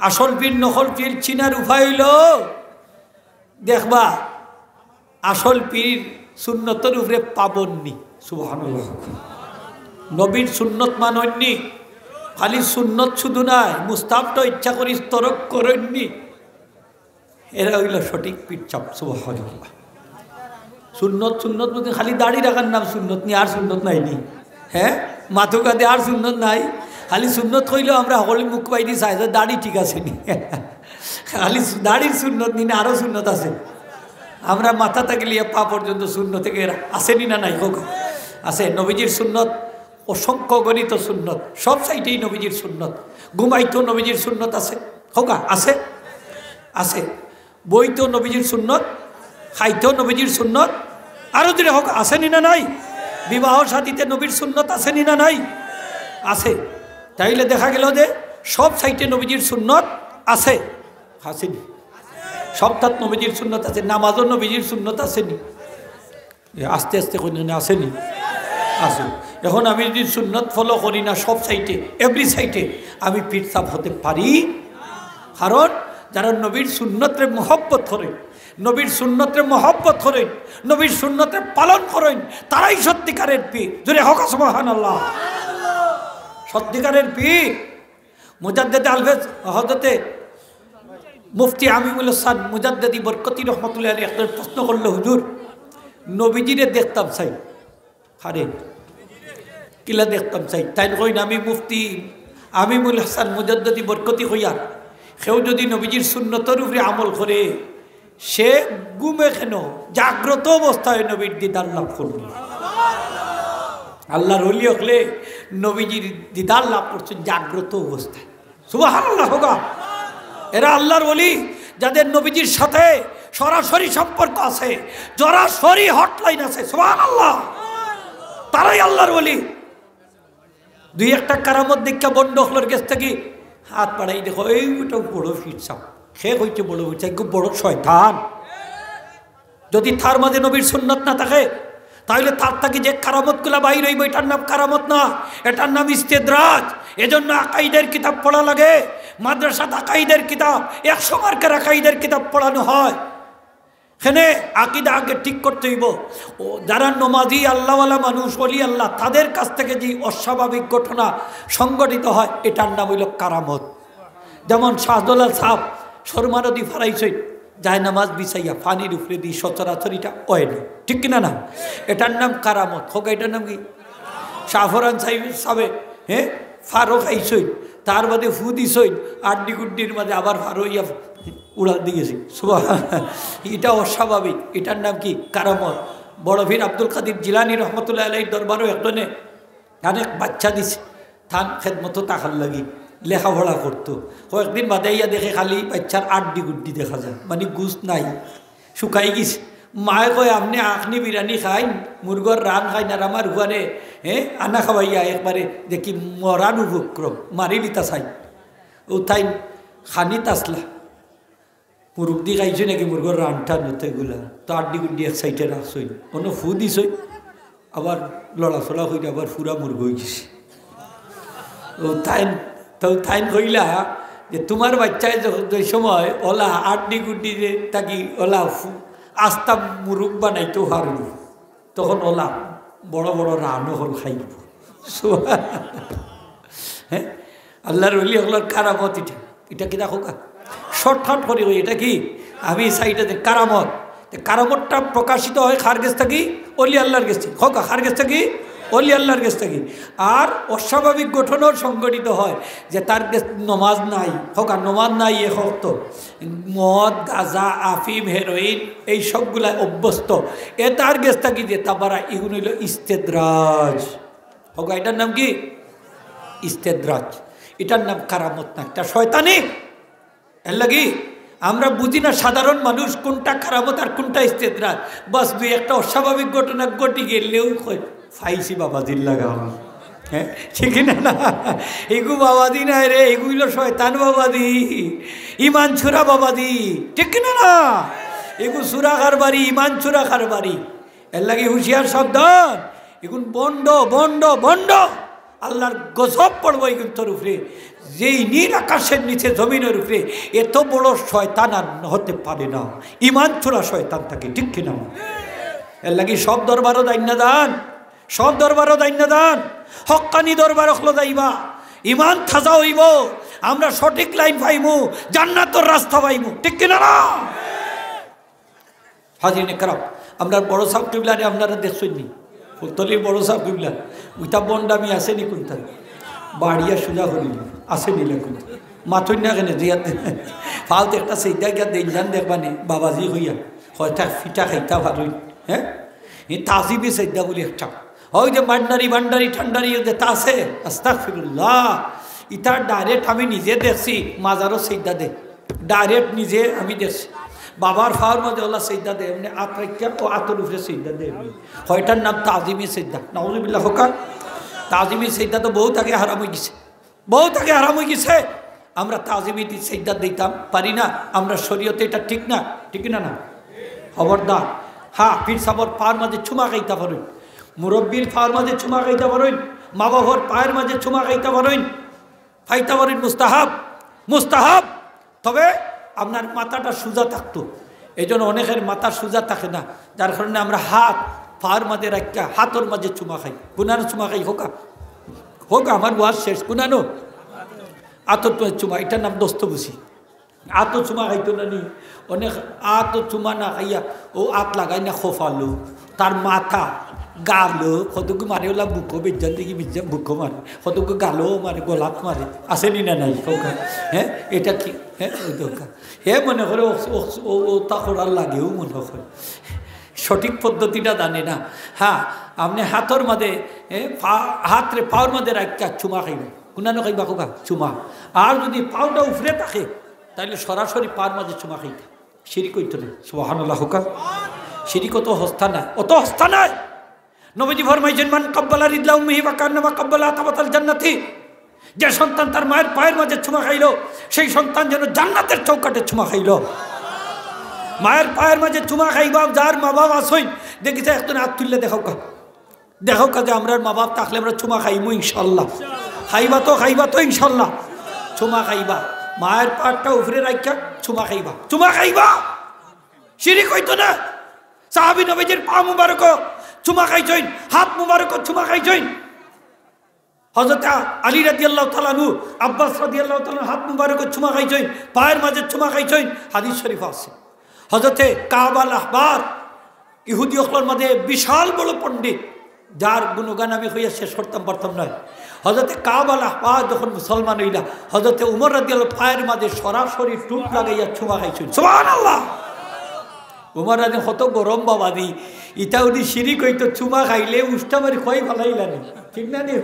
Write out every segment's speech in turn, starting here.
আসল পীর নকল পীর চিনার উপায় হইল দেখবা আসল পীর সুন্নতের উপরে পাবননি। সুবহানাল্লাহ। নবীর সুন্নত মানননি, খালি সুন্নত শুধু নাই মুস্তাহাবটা ইচ্ছা করি তরক করেননি, এরা হইল সঠিক পীর চাপ। সুবহানাল্লাহ। সুন্নত সুন্নত বলতে খালি দাড়ি রাখার নাম সুন্নত নি, আর সুন্নত নাই নি। হ্যাঁ, মাথু কাঁধে আর সুন্নত নাই, খালি সুন্নত হইলেও আমরা সকলে মুখ পাই দি চাই দাড়ি ঠিক আছে নি, খালি দাড়ির সুন্নত নি না, আরও সুন্নত আছে। আমরা মাথা থাকলে পা পর্যন্ত শূন্য থেকে আসেনি না নাই? হোক আছে। নবীজির সুন্নত অসংখ্য গণিত সুন্নত, সব সাইটেই নবীজির সুন্নত। ঘুমাইতো নবীজির সুন্নত আছে, হোক আছে আছে। বইতো নবীজির সুন্নত, খাইতো নবীজির সুন্নত, আরও দিলে হোক আসেনি না নাই? বিবাহ সাথীতে নবীর সুন্নত আসেনি না নাই? আছে। তাইলে দেখা গেল যে সব সাইটে নবীজির সুন্নত আছে, আসেনি? সপ্তাহ নবীজির সুন্নত আছে, নামাজও নবীজির সুন্নত আসেনি? আস্তে আস্তে কোন আসেনি? আসে। এখন আমি যদি সুন্নত ফলো করি না সব সাইটে, এভরি সাইটে, আমি পীর সাহেব হতে পারি? কারণ যারা নবীর সুন্নতের মহব্বত করেন, নবীর সুন্নতের মহব্বত করেন, নবীর সুন্নতের পালন করেন, তারাই সত্যিকারের পীর। যদি হক সুবহানাল্লাহ। সত্যিকারের পীর মুজাদ্দেদ আলফেজ হযরতে মুফতি আমিনুল হাসান মুজাদ্দেদি বরকতি রহমতুল্লাহ আলাইহি একটা প্রশ্ন করলো, হুজুর নবীজিরে দেখতাম চাই। আরে কিলা দেখতাম চাই? তাই কইন আমি মুফতি আমিনুল হাসান মুজাদ্দেদি বরকতি হইয়া কেউ যদি নবীজির সুন্নতের উপরে আমল করে সে গুমে কেন জাগ্রত অবস্থায় নবীর দিদার লাভ করবে। আল্লাহর ওলি হলে নবীজির দিদার লাভ করছেন জাগ্রত অবস্থায়। সুবহানাল্লাহ। হোগা এরা আল্লাহর ওলি, যাদের নবীজির সাথে সরাসরি সম্পর্ক আছে, সরাসরি হটলাইন আছে। সুবহানাল্লাহ। তারাই আল্লাহর ওলি। দুই একটা কারামত দীক্ষা বন্ধ হলোর গেছ থেকে হাত পাড়াই দেখো, এইটা বড় ফিরসাম, সে হইছে বড় হইছে খুব বড় শয়তান। যদি তার মাঝে নবীর সুন্নত না থাকে তাহলে তার থেকে যে কারামতগুলা বাইর হইব এটার নাম কারামত না, এটার নাম ইস্তেদরাজ। এজন্য আকাইদের কিতাব পড়া লাগে, মাদ্রাসাত আকাইদের কিতাব 100 মার্কের আকাইদের কিতাব পড়ানো হয়। এখানে আকিদা আগে ঠিক করতে হইব। ও যারা নমাজি আল্লাহওয়ালা মানুষ, ওলি আল্লাহ, তাদের কাছ থেকে যে অস্বাভাবিক ঘটনা সংঘটিত হয় এটার নাম হইল কারামত। যেমন শাহদুল্লাহ সাহেব শর্মা নদী ফারাইছে যায় নামাজ বিছাইয়া পানির উপরে দিয়ে সচরাচরিটা হয় না, ঠিক কিনা না? এটার নাম কারামত। হোক এটার নাম কি? শাহফরান সাহেব হ্যাঁ ফারো খাইছই, তার বাদে ফু দিছই, আড্ডি গুড্ডির মাঝে আবার ফারো ইয়া উড়াল দিয়েছি। এটা অস্বাভাবিক, এটার নাম কি? কারামত। বড় ভীর আব্দুল কাদির জিলানী রহমতুল্লাহ আলাইহির দরবারও একজনে অনেক বাচ্চা দিছে, থান খেদমতো তাকার লাগি লেখাপড়া করতো। কয়েকদিন বাদে ইয়া দেখে খালি বাচ্চার আড্ডি গুড্ডি দেখা যায়, মানে গুছ নাই, শুকাই গেছে। মায়ে কয় আপনি আখনি বিরিয়ানি খাইন, মুরগর রান খাইন, আর আমার হুয়ারে আনা খাওয়াইয়া একবারে দেখি মরান উপক্রম মারি লিতা চাই ও তাই খানি তাসলা মুরগ দি খাইছে নাকি মুরগর রানটা নতে এগুলা তো আড্ডি গুড্ডি এক সাইডে রাখছই, কোনো ফু দিছই, আবার লড়াচড়া হইলে আবার ফুরা মুরগ হয়ে গেছে। ও তাইন কইলা যে তোমার বাচ্চায় যে সময় ওলা আড্ডি গুড্ডি যে তাকি ওলা আস্তা মুরগ বানাইতে হারব, তখন ওলা বড় বড় রানও হল খাইব। হ্যাঁ, আল্লাহর ওলি হলার কারামত। এটা কি দেখো শর্টকাট করি হই, এটা কি আমি সাইডে কারামত। কারামতটা প্রকাশিত হয় কার গেছ থাকি? অলি আল্লাহর গেছ থেকে। হোক কার গেছ থাকি? অলি আল্লাহর গেছ থাকি। আর অস্বাভাবিক গঠনও সংগঠিত হয় যে তার নমাজ নাই, হোক আর নমাজ নাই, এ হোক তো মদ গাঁজা আফিম হেরোইন এই সবগুলা অভ্যস্ত, এ তার গেছ থাকি যে তাবারা এগুলো হইল ইস্তেদরাজ। হোক এটার নাম কি? ইস্তেদরাজ। এটার নাম কারামত না, এটা শয়তানি। এর লাগি আমরা বুঝি না সাধারণ মানুষ কোনটা কারামত আর কোনটা ইস্তেদরাজ। বাস দুই একটা অস্বাভাবিক ঘটনা ঘটি গেলেও ফাইসি বাবাজির লাগাম। হ্যাঁ, ঠিক না? এগু বাবাদি নাই রে, এগুলো শয়তান বাবাদি, ইমান ছুরা বাবাদি, ঠিক না? এগু সুরা কারবারি, ইমান ছুরা কারবারি। এর লাগে হুঁশিয়ার সাবধান, এগুন বন্ড বন্ড বন্ড। আল্লাহর গজব পড়বো এই তোর উপরে, যেই নীল আকাশের নিচে জমিনের উপরে এত বড় শয়তান আর হতে পারে না, ইমান ছোড়া শয়তান থাকে, ঠিক কিনা? এর লাগি সব দরবারও দায়িত্ব দান, সব দরবারও দায়িত্ব দান, হক্কানি দরবার হলো যাইবা, ইমান থাজা হইব, আমরা সঠিক লাইন পাইমু, জান্নাতের রাস্তা পাইমু, ঠিক কিনা না? হাজিরিনে কারাম, আমরা বড় সাহেব কিবলারে আপনারা দেখছেন নি? ফুলতলির বড় সাহেব কিবলা উইটা বন্ডামি আসেনি কোনটা বাড়িয়া সোজা করিল আসেনি লেখুন মাথুন না কেন জিয়া ফালতে একটা সেইটা গিয়া দেখলাম দেখবানি বাবাজি হইয়া হয়টা ফিটা খাইতা ভালোই, হ্যাঁ এই তাজিবি সেইটা বলি একটা ওই যে ভান্ডারি ঠান্ডারি যেটা আছে আস্তাগফিরুল্লাহ, ইটা ডাইরেক্ট আমি নিজে দেখছি, মাজারও সেইটা দে ডাইরেক্ট নিজে আমি দেখছি, বাবার ফাওয়ার মধ্যে ওলা সেইদা দে এমনি আত্মাইকা ও আতর উপরে সেইদা দে, হয়টার নাম তাজিমি সেইদা, নাউজুবিল্লাহ হোকা। তাজিমি সেইদা তো বহুত আগে হারাম হয়ে গেছে, বহুত আগে হারাম হয়ে গেছে। আমরা তাজিমি সেইদা দিতাম পারি না, আমরা শরীয়তে এটা ঠিক না, ঠিক না? না খবরদার। হ্যাঁ, পীর সাবর পায়ের মাঝে চুমা খাইতে পারেন, মুরব্বীর পায়ের মাঝে চুমা খাইতে পারেন, মা বাবার পায়ের মাঝে চুমা খাইতে পারেন, খাইতে পারেন, মুস্তাহাব, মুস্তাহাব। তবে আপনার মাথাটা সোজা থাকতো, এই জন্য অনেকের মাথা সোজা থাকে না, যার কারণে আমরা হাত পায়ের মাঝে রাখা হাতর মাঝে চুমা খাই, কুনানো চুমা খাই, হোকা হোক আমার ওয়াজ শেষ, কুনানো আতর চুমা, এটার নাম দোস্ত বুঝি, আতো চুমা খাইতো না নি অনেক, আতো চুমা না খাইয়া ও আত লাগাই না খোফালো, তার মাথা গালো কতকু মারে, ওলা বুকো বেজান দেখি বেজান বুকো মারে, কতকু গালো মারে, গোলাপ মারে, আসেনি না নাই হোকা? হ্যাঁ, এটা কি? হ্যাঁ, ওই দোকা হে মনে করে ও তা করার লাগেও মনে করে সঠিক পদ্ধতিটা জানে না। হ্যাঁ, আপনি হাতর মাঝে হাতরে পাওয়ার মাঝে রাখা চুমা খাইবেন, কুনানো খাইবা খোকা চুমা, আর যদি পাওটা উফরে থাকে তাহলে সরাসরি পাওয়ার মাঝে চুমা খাইতে শিরিক হইতো না। সুবহানাল্লাহ হোকা। শিরিক অত হস্তা নাই, অত হস্তা নাই। নবীজি ফরমাইছেন মান কাব্বালা রিদলা উম্মিহি ওয়া কান্নামা কাব্বালা তাবাতাল জান্নাতি, যে সন্তান তার মায়ের পায়ের মাঝে চুমা খাইল সেই সন্তান যেন জান্নাতের চৌকাটে চুমা খাইল। মায়ের পায়ের মাঝে চুমা খাইবা, যার মা বাপ আসইন দেখিছে একজন হাত তুললে দেখাও কা, দেখাও কা যে আমরা মা বাপ থাকলে আমরা চুমা খাইমু ইনশাল্লাহ, খাইবা তো ইনশাল্লাহ, চুমা খাইবা, মায়ের পাটটা উপরে রাখা চুমা খাইবা, চুমা খাইবা, শিরিক হইতো না। সাহাবী নবীজির পা মুবারক চুমা খাইছেন, হাত মুবারক চুমা খাইছেন। হযরত আলী রাদিয়াল্লাহু তাআলা আনহু, আব্বাস রাদিয়াল্লাহু তাআলা হাত মুবারক চুমা খাইছেন, পায়ের মাঝে চুমা খাইছেন, হাদিস শরীফ আছে। হযরত কাব আল আহবার ইহুদি অকলের মধ্যে বিশাল বড় পণ্ডিত, যার গুণগান আমি হইয়া শেষ করতাম পারতাম নয়। হযরত কাব আল আহবার যখন মুসলমান হইলা, হযরত উমর রাদিয়াল্লাহু পায়ের মাঝে সরাসরি টুপ লাগাইয়া চুমা খাইছেন। সুবহানাল্লাহ। উমর রাজি কত গরম বাবাদি, ইটা উনি শিরিক হইতো, চুমা খাইলে উষ্টা মারি খোয়াই ভালাইলানি, ঠিক না নি?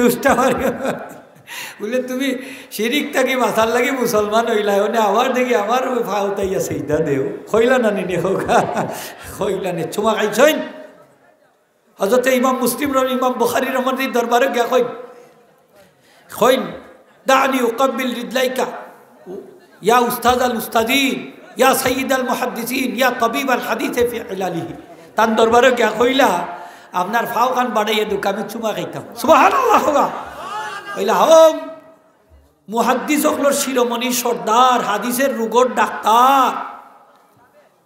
উষ্টা মারি বলে তুমি শিরিক থাকি বাঁচার লাগে মুসলমান হইলা, ওনে আবার দেখি আমার ফাউতাইয়া সেইটা দেও, খইলা না নি হোকা, খইলা নে চুমা খাইছেন। হযরত ইমাম মুসলিম ইমাম বুখারী রহমাতুল্লাহ দরবারে গিয়া কইন দানি উকাব্বিল রিদলাইকা ইয়া উস্তাদ আল উস্তাদিন ইয়া সৈয়দ আল মুহাদ্দিসিন ইয়া তবিব আল হাদিস ফি ইলালিহি, তার দরবারে গিয়া কইলা আপনার ফাও খান বাড়াইয়া দুক আমি চুমা খাইতাম। সুবহানাল্লাহ হোগা। কইলা হোম মুহাদ্দিস হকলর শিরোমণি সর্দার, হাদিসের রুগর ডাক্তার,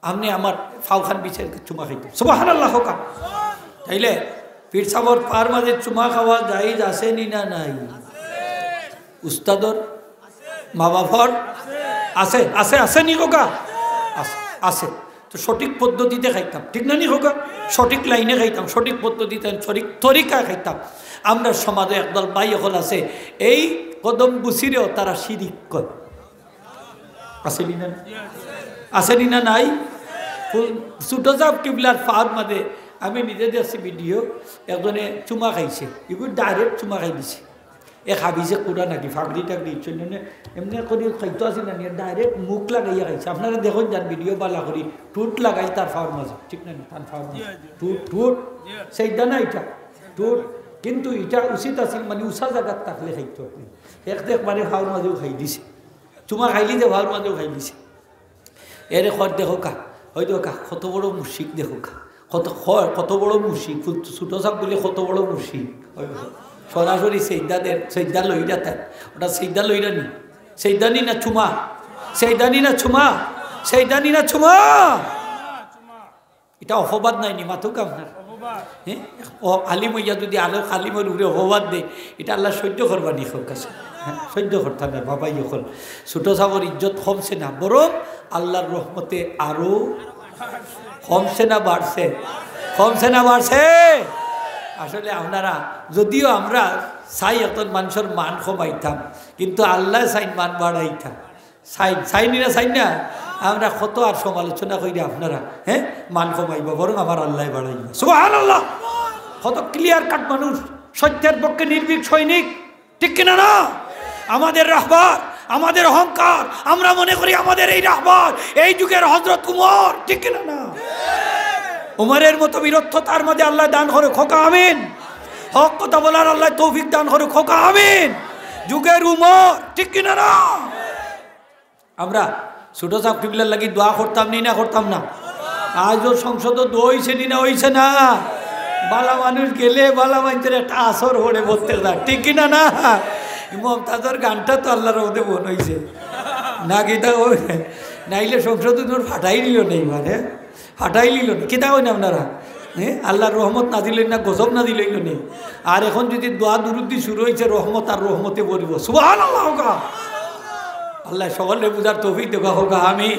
আপনি আমার ফাও খান বিছের চুমা খাইতাম। সুবহানাল্লাহ হোগা। তাইলে পীর সাবর পার মাঝে চুমা খাওয়া জায়েজ আছে নি না নাই? উস্তাদর মা বাবার আছে আছে আছে নি হোগা? আছে আছে। তো সঠিক পদ্ধতিতে খাইতাম, ঠিক না নি হোগা? সঠিক লাইনে খাইতাম, সঠিক পদ্ধতিতে, সঠিক তরিকা খাইতাম। আমরা সমাজে একদল ভাই হল আছে, এই কদম বুসিরেও তারা শিরিক করে। আসেনি না? আসেনি না নাই? ছোট সাহেব কিবলার ফার মাঝে আমি নিজে দেখছি ভিডিও, একজনে চুমা খাইছে, এগুলো ডাইরেক্ট চুমা খাই দিছে। এ খাবিছে কুড়া নাকি ফাগড়ি টাগড়ি এমনি করে খাইতো আছে না, ডাইরেক্ট মুখ লাগাইয়া খাইছে। আপনারা দেখুন যান ভিডিও বালা করি, টুট লাগাই তার ফাওয়ার মাঝে, ঠিক না? তার ফাওয়ার মাঝে টুট টুট সেইটা না, এটা টুট। কিন্তু এটা উচিত আছিল মানে উষা জায়গাত থাকলে খাইতো আপনি, এক দেখ মানে ফাওয়ার মাঝেও খাই দিছে, চুমা খাইলি যে ফাওয়ার মাঝেও খাই দিছে। এরে খর দেখো কা, হয়তো কা কত বড় মুশিক, দেখো কা কত বড় মুশিক, ছোট সাপ বলে কত বড় মুশিক। সরাসরি সেইদা লইরা তার ওটা সেইদা লইরা নি সেইদানি না চুমা সেইদানি না চুমা সেইদানি না চুমা এটা অপবাদ নাই নি মাতুক আপনার হ্যাঁ ও আলিম হইয়া যদি আলো আলিমের উপরে অপবাদ দেয় এটা আল্লাহ সহ্য করবানি হোক কাছে হ্যাঁ সহ্য করতাম না বাবাই হল ছোটো সাবর ইজ্জত কমছে না বরং আল্লাহর রহমতে আরো কমছে না বাড়ছে কমছে না বাড়ছে আসলে আপনারা যদিও আমরা চাই এখন মানুষের মান কমাইতাম কিন্তু আল্লাহ চাই মান বাড়াইতাম চাইনি না চাই না আমরা কত আর সমালোচনা করি আপনারা হ্যাঁ মান কমাইব বরং আমার আল্লাহ বাড়াইব সুবহানাল্লাহ কত ক্লিয়ার কাট মানুষ সত্যের পক্ষে নির্ভীক সৈনিক ঠিক কিনা না আমাদের রাহবার আমাদের অহংকার আমরা মনে করি আমাদের এই রাহবার এই যুগের হযরত উমর ঠিক কিনা না উমরের মতো বীরত্বতার মধ্যে আল্লাহ দান করে খোকা আমিন হক কথা বলার আল্লাহ তৌফিক দান করে খোকা আমিন যুগের উমর ঠিক কিনা না আমরা ছোট সাহেব কিবলার লাগি দোয়া করতাম নি না করতাম না আজও সংসদ দইছে নি না হইছে না বালা মানুষ গেলে বালা মানুষের একটা আসর হড়ে বলতে যায় ঠিক কিনা না মমতাজর গানটা তো আল্লাহর মধ্যে মন হয়েছে না কিতা ওই নাইলে সংসদ ফাটাই নিল নেই মানে ফাটাই নিল না কিতা কই না আপনারা হ্যাঁ আল্লাহর রহমত না দিলেন না গজব না দিলেন নেই আর এখন যদি দোয়া দুরুদ্দি শুরু হয়েছে রহমত আর রহমতে বলব সুবহানাল্লাহ আল্লাহ সকলে বুঝার তৌফিক দেখা হোক আমি